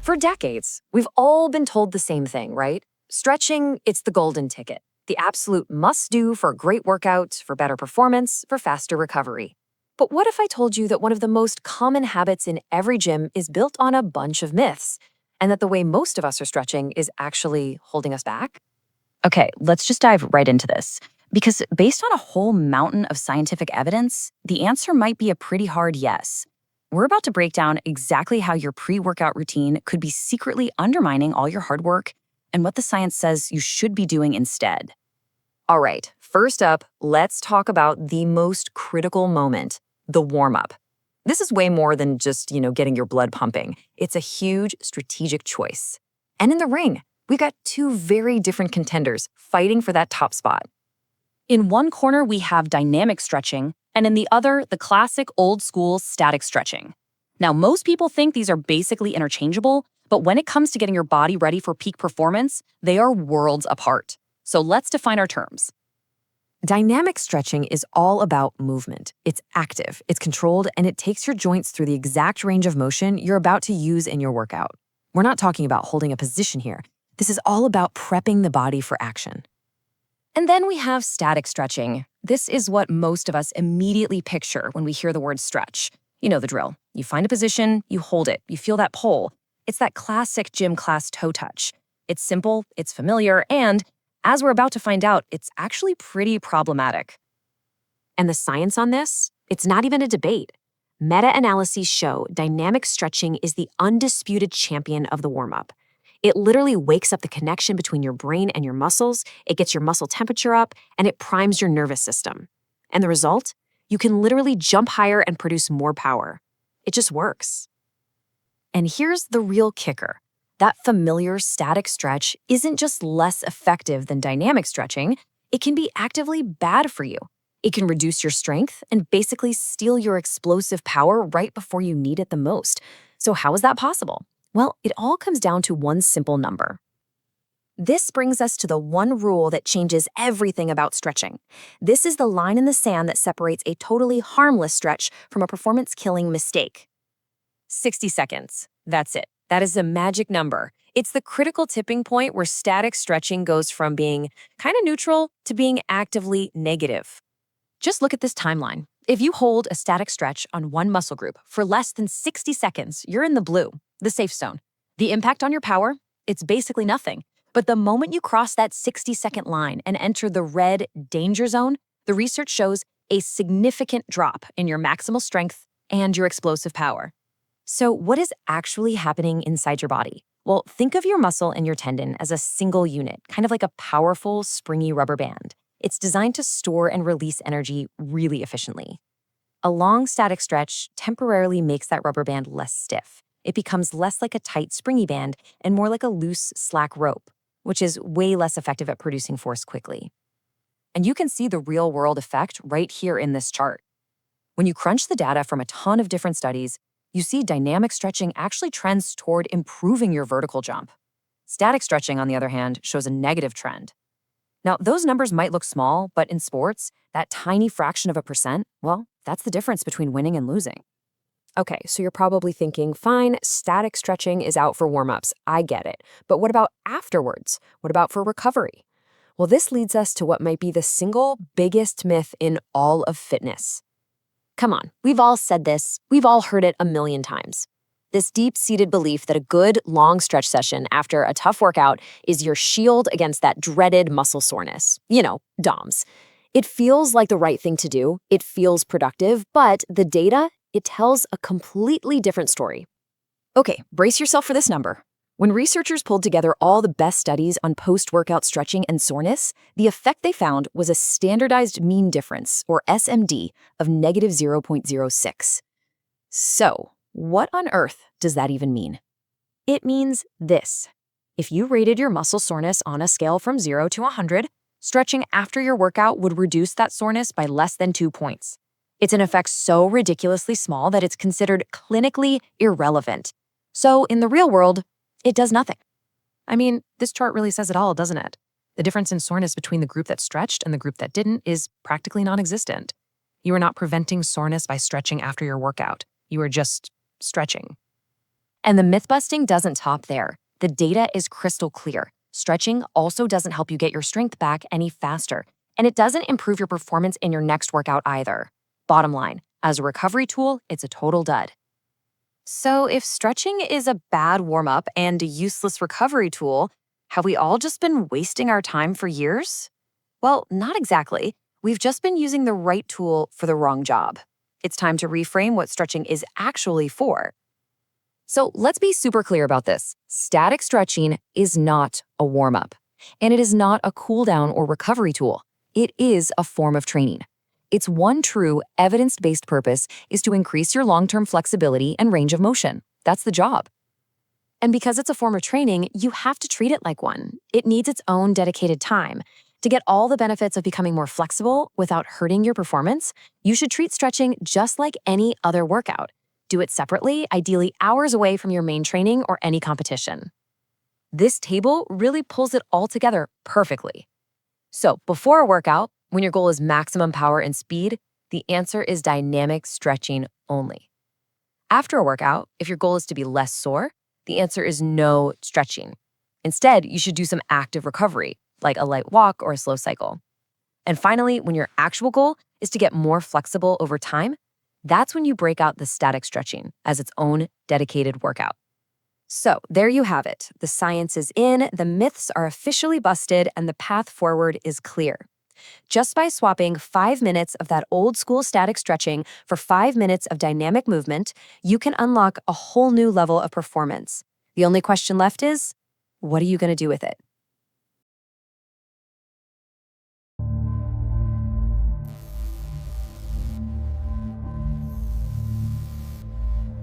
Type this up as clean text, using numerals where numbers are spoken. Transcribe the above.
For decades, we've all been told the same thing, right? Stretching, it's the golden ticket, the absolute must-do for a great workout, for better performance, for faster recovery. But what if I told you that one of the most common habits in every gym is built on a bunch of myths, and that the way most of us are stretching is actually holding us back? Okay, let's just dive right into this. Because based on a whole mountain of scientific evidence, the answer might be a pretty hard yes. We're about to break down exactly how your pre-workout routine could be secretly undermining all your hard work and what the science says you should be doing instead. All right, first up, let's talk about the most critical moment, the warm-up. This is way more than just, getting your blood pumping. It's a huge strategic choice. And in the ring, we've got two very different contenders fighting for that top spot. In one corner, we have dynamic stretching, and in the other, the classic old-school static stretching. Now, most people think these are basically interchangeable, but when it comes to getting your body ready for peak performance, they are worlds apart. So let's define our terms. Dynamic stretching is all about movement. It's active, it's controlled, and it takes your joints through the exact range of motion you're about to use in your workout. We're not talking about holding a position here. This is all about prepping the body for action. And then we have static stretching. This is what most of us immediately picture when we hear the word stretch. You know the drill. You find a position, you hold it, you feel that pull. It's that classic gym class toe touch. It's simple, it's familiar, and as we're about to find out, it's actually pretty problematic. And the science on this? It's not even a debate. Meta-analyses show dynamic stretching is the undisputed champion of the warm-up. It literally wakes up the connection between your brain and your muscles, it gets your muscle temperature up, and it primes your nervous system. And the result? You can literally jump higher and produce more power. It just works. And here's the real kicker. That familiar static stretch isn't just less effective than dynamic stretching, it can be actively bad for you. It can reduce your strength and basically steal your explosive power right before you need it the most. So how is that possible? Well, it all comes down to one simple number. This brings us to the one rule that changes everything about stretching. This is the line in the sand that separates a totally harmless stretch from a performance-killing mistake. 60 seconds. That's it. That is the magic number. It's the critical tipping point where static stretching goes from being kind of neutral to being actively negative. Just look at this timeline. If you hold a static stretch on one muscle group for less than 60 seconds, you're in the blue, the safe zone. The impact on your power, it's basically nothing. But the moment you cross that 60-second line and enter the red danger zone, the research shows a significant drop in your maximal strength and your explosive power. So what is actually happening inside your body? Well, think of your muscle and your tendon as a single unit, kind of like a powerful, springy rubber band. It's designed to store and release energy really efficiently. A long static stretch temporarily makes that rubber band less stiff. It becomes less like a tight, springy band and more like a loose, slack rope, which is way less effective at producing force quickly. And you can see the real-world effect right here in this chart. When you crunch the data from a ton of different studies, you see dynamic stretching actually trends toward improving your vertical jump. Static stretching, on the other hand, shows a negative trend. Now, those numbers might look small, but in sports, that tiny fraction of a percent, well, that's the difference between winning and losing. Okay, so you're probably thinking, fine, static stretching is out for warm-ups. I get it. But what about afterwards? What about for recovery? Well, this leads us to what might be the single biggest myth in all of fitness. Come on, we've all said this. We've all heard it a million times. This deep-seated belief that a good, long stretch session after a tough workout is your shield against that dreaded muscle soreness. DOMS. It feels like the right thing to do. It feels productive, but the data, it tells a completely different story. Okay, brace yourself for this number. When researchers pulled together all the best studies on post-workout stretching and soreness, the effect they found was a standardized mean difference, or SMD, of negative 0.06. So, what on earth does that even mean? It means this. If you rated your muscle soreness on a scale from 0 to 100, stretching after your workout would reduce that soreness by less than 2 points. It's an effect so ridiculously small that it's considered clinically irrelevant. So, in the real world, it does nothing. I mean, this chart really says it all, doesn't it? The difference in soreness between the group that stretched and the group that didn't is practically non-existent. You are not preventing soreness by stretching after your workout. You are just stretching. And the myth busting doesn't top there. The data is crystal clear. Stretching also doesn't help you get your strength back any faster, and it doesn't improve your performance in your next workout either. Bottom line, as a recovery tool, it's a total dud. So if stretching is a bad warm-up and a useless recovery tool, have we all just been wasting our time for years? Well, not exactly. We've just been using the right tool for the wrong job. It's time to reframe what stretching is actually for. So let's be super clear about this. Static stretching is not a warm-up, and it is not a cool-down or recovery tool. It is a form of training. Its one true evidence-based purpose is to increase your long-term flexibility and range of motion. That's the job. And because it's a form of training, you have to treat it like one. It needs its own dedicated time. To get all the benefits of becoming more flexible without hurting your performance, you should treat stretching just like any other workout. Do it separately, ideally hours away from your main training or any competition. This table really pulls it all together perfectly. So before a workout, when your goal is maximum power and speed, the answer is dynamic stretching only. After a workout, if your goal is to be less sore, the answer is no stretching. Instead, you should do some active recovery, like a light walk or a slow cycle. And finally, when your actual goal is to get more flexible over time, that's when you break out the static stretching as its own dedicated workout. So there you have it. The science is in, the myths are officially busted, and the path forward is clear. Just by swapping 5 minutes of that old school static stretching for 5 minutes of dynamic movement, you can unlock a whole new level of performance. The only question left is, what are you going to do with it?